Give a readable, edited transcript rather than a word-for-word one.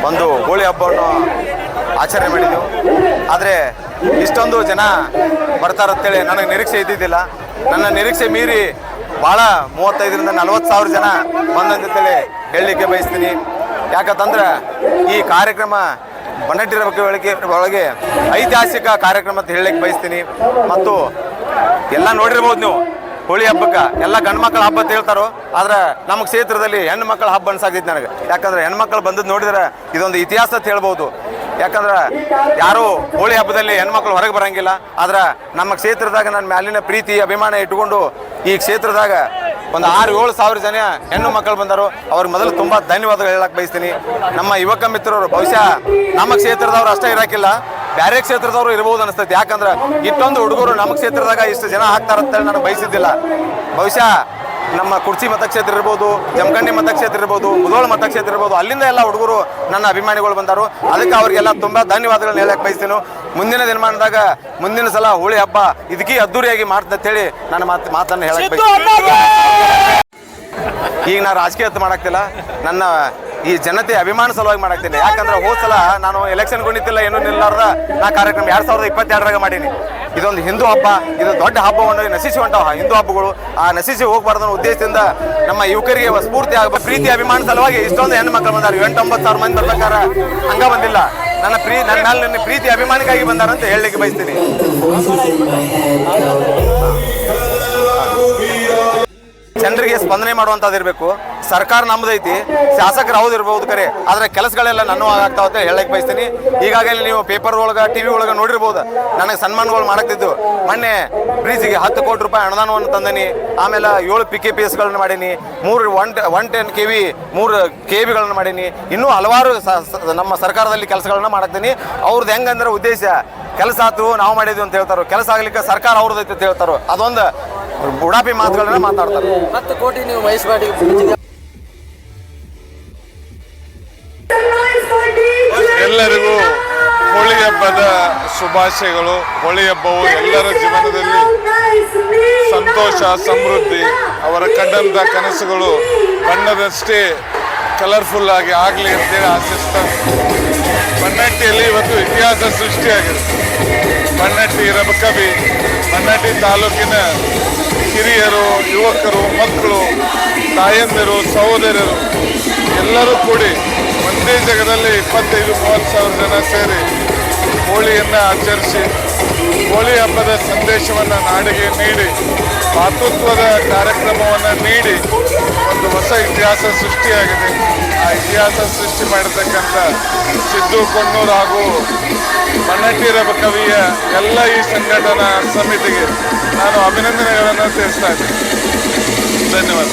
ಒಂದು ಹೋಳಿ ಹಬ್ಬವನ್ನು ಆಚರಣೆ ಮಾಡಿದ್ದೆವು. ಆದರೆ ಇಷ್ಟೊಂದು ಜನ ಬರ್ತಾರಂತೇಳಿ ನನಗೆ ನಿರೀಕ್ಷೆ ಇದ್ದಿದ್ದಿಲ್ಲ. ನನ್ನ ನಿರೀಕ್ಷೆ ಮೀರಿ ಭಾಳ 35ರಿಂದ 40 ಸಾವಿರ ಜನ ಬಂದಂತೇಳಿ ಹೇಳಲಿಕ್ಕೆ ಬಯಸ್ತೀನಿ. ಯಾಕಂತಂದ್ರೆ ಈ ಕಾರ್ಯಕ್ರಮ ಬನ್ನಟ್ಟಿರ ಒಳಗೆ ಐತಿಹಾಸಿಕ ಕಾರ್ಯಕ್ರಮ ಅಂತ ಹೇಳಲಿಕ್ಕೆ ಬಯಸ್ತೀನಿ. ಮತ್ತು ಎಲ್ಲ ನೋಡಿರ್ಬೋದು ನೀವು, ಹೋಳಿ ಹಬ್ಬಕ್ಕೆ ಎಲ್ಲ ಗಂಡು ಮಕ್ಕಳ ಹಬ್ಬ ಅಂತ ಹೇಳ್ತಾರೋ, ಆದ್ರೆ ನಮ್ಮ ಕ್ಷೇತ್ರದಲ್ಲಿ ಹೆಣ್ಣು ಮಕ್ಕಳ ಹಬ್ಬ ಅನ್ಸಾಗ್ತೈತಿ ನನಗೆ. ಯಾಕಂದ್ರೆ ಹೆಣ್ಮಕ್ಳು ಬಂದದ್ದು ನೋಡಿದ್ರೆ ಇದೊಂದು ಇತಿಹಾಸ ಅಂತ ಹೇಳ್ಬೋದು. ಯಾಕಂದ್ರೆ ಯಾರು ಹೋಳಿ ಹಬ್ಬದಲ್ಲಿ ಹೆಣ್ಮಕ್ಳು ಹೊರಗೆ ಬರಂಗಿಲ್ಲ. ಆದ್ರೆ ನಮ್ಮ ಕ್ಷೇತ್ರದಾಗ ನನ್ನ ಮ್ಯಾಲಿನ ಪ್ರೀತಿ ಅಭಿಮಾನ ಇಟ್ಕೊಂಡು ಈ ಕ್ಷೇತ್ರದಾಗ ಒಂದು 6-7 ಸಾವಿರ ಜನ ಹೆಣ್ಣು ಮಕ್ಕಳು ಬಂದರು. ಅವ್ರಿಗೆ ಮೊದಲು ತುಂಬ ಧನ್ಯವಾದಗಳು ಹೇಳಕ್ಕೆ ಬಯಸ್ತೀನಿ. ನಮ್ಮ ಯುವಕ ಮಿತ್ರರು ಬಹುಶಃ ನಮ್ಮ ಕ್ಷೇತ್ರದವ್ರು ಅಷ್ಟೇ ಇರೋಕ್ಕಿಲ್ಲ, ಬೇರೆ ಕ್ಷೇತ್ರದವರು ಇರ್ಬೋದು ಅನಿಸ್ತೈತಿ. ಯಾಕಂದ್ರೆ ಇಷ್ಟೊಂದು ಹುಡುಗರು ನಮ್ಮ ಕ್ಷೇತ್ರದಾಗ ಇಷ್ಟು ಜನ ಹಾಕ್ತಾರಂತೇಳಿ ನಾನು ಬಯಸಿದ್ದಿಲ್ಲ. ಬಹುಶಃ ನಮ್ಮ ಕುರ್ಚಿ ಮತಕ್ಷೇತ್ರ ಇರ್ಬೋದು, ಜಮಖಂಡಿ ಮತಕ್ಷೇತ್ರ ಇರ್ಬೋದು, ಮುಧೋಳ ಮತಕ್ಷೇತ್ರ ಇರ್ಬೋದು, ಅಲ್ಲಿಂದ ಎಲ್ಲ ಹುಡುಗರು ನನ್ನ ಅಭಿಮಾನಿಗಳು ಬಂದರು. ಅದಕ್ಕೆ ಅವರಿಗೆಲ್ಲ ತುಂಬ ಧನ್ಯವಾದಗಳನ್ನ ಹೇಳಕ್ಕೆ ಬಯಸ್ತೀನಿ. ಮುಂದಿನ ದಿನಮಾನದಾಗ ಮುಂದಿನ ಸಲ ಹೋಳಿ ಹಬ್ಬ ಇದಕ್ಕೆ ಅದ್ದೂರಿಯಾಗಿ ಮಾಡ್ತಂತ ಹೇಳಿ ನನ್ನ ಮಾತನ್ನು ಹೇಳಕ್ಕೆ ಬಯಸ್ತೀನಿ. ಈಗ ನಾನು ರಾಜಕೀಯ ಮಾಡಕ್ತಿಲ್ಲ, ನನ್ನ ಈ ಜನತೆ ಅಭಿಮಾನ ಸಲುವಾಗಿ ಮಾಡಾಕ್ತೀನಿ. ಯಾಕಂದ್ರೆ ಹೋದ ಸಲ ನಾನು ಎಲೆಕ್ಷನ್ಗೂ ನಿಂತಿಲ್ಲ, ಏನೂ ನಿಲ್ಲಾರ್ದ ನಾ ಕಾರ್ಯಕ್ರಮ 2022ರಾಗ ಮಾಡೀನಿ. ಇದೊಂದು ಹಿಂದೂ ಹಬ್ಬ, ಇದು ದೊಡ್ಡ ಹಬ್ಬವನ್ನು ನಶಿಸಿ ಹೊಂಟವ ಹಿಂದೂ ಹಬ್ಬಗಳು. ಆ ನಶಿಸಿ ಹೋಗ್ಬಾರ್ದು ಉದ್ದೇಶದಿಂದ ನಮ್ಮ ಯುವಕರಿಗೆ ಸ್ಫೂರ್ತಿ ಆಗಬೇಕು. ಪ್ರೀತಿ ಅಭಿಮಾನ ಸಲುವಾಗಿ ಇಷ್ಟೊಂದು ಹೆಣ್ಣು ಮಕ್ಕಳು ಬಂದಾರೆ. 8-9 ಸಾವಿರ ಮಂದಿ ಬರ್ಬೇಕಾರ ಹಂಗ ಬಂದಿಲ್ಲ. ನನ್ನ ಮೇಲೆ ಪ್ರೀತಿ ಅಭಿಮಾನಿಗಾಗಿ ಬಂದಾರ ಅಂತ ಹೇಳಲಿಕ್ಕೆ ಬಯಸ್ತೀನಿ. ಜನರಿಗೆ ಸ್ಪಂದನೆ ಮಾಡುವಂಥದ್ದು ಇರಬೇಕು. ಸರ್ಕಾರ ನಮ್ಮದೈತಿ, ಶಾಸಕರು ಹೌದು ಇರ್ಬೋದು ಕರೆ, ಆದರೆ ಕೆಲಸಗಳೆಲ್ಲ ನನ್ನ ಆಗ್ತಾವ ಅಂತ ಹೇಳಕ್ಕೆ ಬಯಸ್ತೀನಿ. ಈಗಾಗಲೇ ನೀವು ಪೇಪರ್ ಒಳಗೆ TV ಒಳಗೆ ನೋಡಿರ್ಬೋದು, ನನಗೆ ಸನ್ಮಾನಗಳು ಮಾಡಕ್ತಿದ್ದು. ಮೊನ್ನೆ ಬ್ರೀಜಿಗೆ 10 ಕೋಟಿ ರೂಪಾಯಿ ಅನುದಾನವನ್ನು ತಂದೀನಿ. ಆಮೇಲೆ 7 PKPSಗಳನ್ನು ಮಾಡೀನಿ, 110 KV 3 KVಗಳನ್ನು ಮಾಡೀನಿ. ಇನ್ನೂ ಹಲವಾರು ನಮ್ಮ ಸರ್ಕಾರದಲ್ಲಿ ಕೆಲಸಗಳನ್ನ ಮಾಡಕ್ತೀನಿ. ಅವ್ರದ್ದು ಹೆಂಗಂದ್ರೆ ಉದ್ದೇಶ ಕೆಲಸ ಆಯ್ತು ನಾವು ಮಾಡಿದ್ವಿ ಅಂತ ಹೇಳ್ತಾರೋ, ಕೆಲಸ ಆಗ್ಲಿಕ್ಕೆ ಸರ್ಕಾರ ಅವ್ರದೈತೆ ಅಂತ ಹೇಳ್ತಾರೋ, ಅದೊಂದು ಉಡಾಪಿ ಮಾತುಗಳನ್ನ ಮಾತಾಡ್ತಾರೆ. 10 ಕೋಟಿ ನೀವು ಮೈಸೂರು ಎಲ್ಲರಿಗೂ ಹೋಳಿ ಹಬ್ಬದ ಶುಭಾಶಯಗಳು. ಹೋಳಿ ಹಬ್ಬವು ಎಲ್ಲರ ಜೀವನದಲ್ಲಿ ಸಂತೋಷ, ಸಮೃದ್ಧಿ, ಅವರ ಕಂಡಂತ ಕನಸುಗಳು ಬಣ್ಣದಷ್ಟೇ ಕಲರ್ಫುಲ್ ಆಗಿ ಆಗಲಿ ಅಂತೇಳಿ ಆಶಿಸ್ತಾರೆ. ಬನ್ನಟ್ಟಿಯಲ್ಲಿ ಇವತ್ತು ಇತಿಹಾಸ ಸೃಷ್ಟಿಯಾಗಿದೆ. ಬನ್ನಟ್ಟಿ ರಬಕವಿ, ಬನ್ನಟ್ಟಿ ತಾಲೂಕಿನ ಹಿರಿಯರು, ಯುವಕರು, ಮಕ್ಕಳು, ತಾಯಂದಿರು, ಸಹೋದರರು ಎಲ್ಲರೂ ಕೂಡಿ ಒಂದೇ ಜಾಗದಲ್ಲಿ 25-30 ಸಾವಿರ ಜನ ಸೇರಿ ಹೋಳಿಯನ್ನು ಆಚರಿಸಿ ಹೋಳಿ ಹಬ್ಬದ ಸಂದೇಶವನ್ನು ನಾಡಿಗೆ ನೀಡಿ ಮಾತೃತ್ವದ ಕಾರ್ಯಕ್ರಮವನ್ನು ನೀಡಿ ಒಂದು ಹೊಸ ಇತಿಹಾಸ ಸೃಷ್ಟಿಯಾಗಿದೆ. ಆ ಇತಿಹಾಸ ಸೃಷ್ಟಿ ಮಾಡಿರ್ತಕ್ಕಂಥ ಸಿದ್ದು ಕೊಣ್ಣೂರು ಹಾಗೂ ಬನ್ನಟ್ಟಿ ರಬಕವಿಯ ಎಲ್ಲ ಈ ಸಂಘಟನಾ ಸಮಿತಿಗೆ ನಾನು ಅಭಿನಂದನೆಗಳನ್ನು ತಿಳಿಸ್ತಾ ಇದ್ದೀನಿ. ಧನ್ಯವಾದ.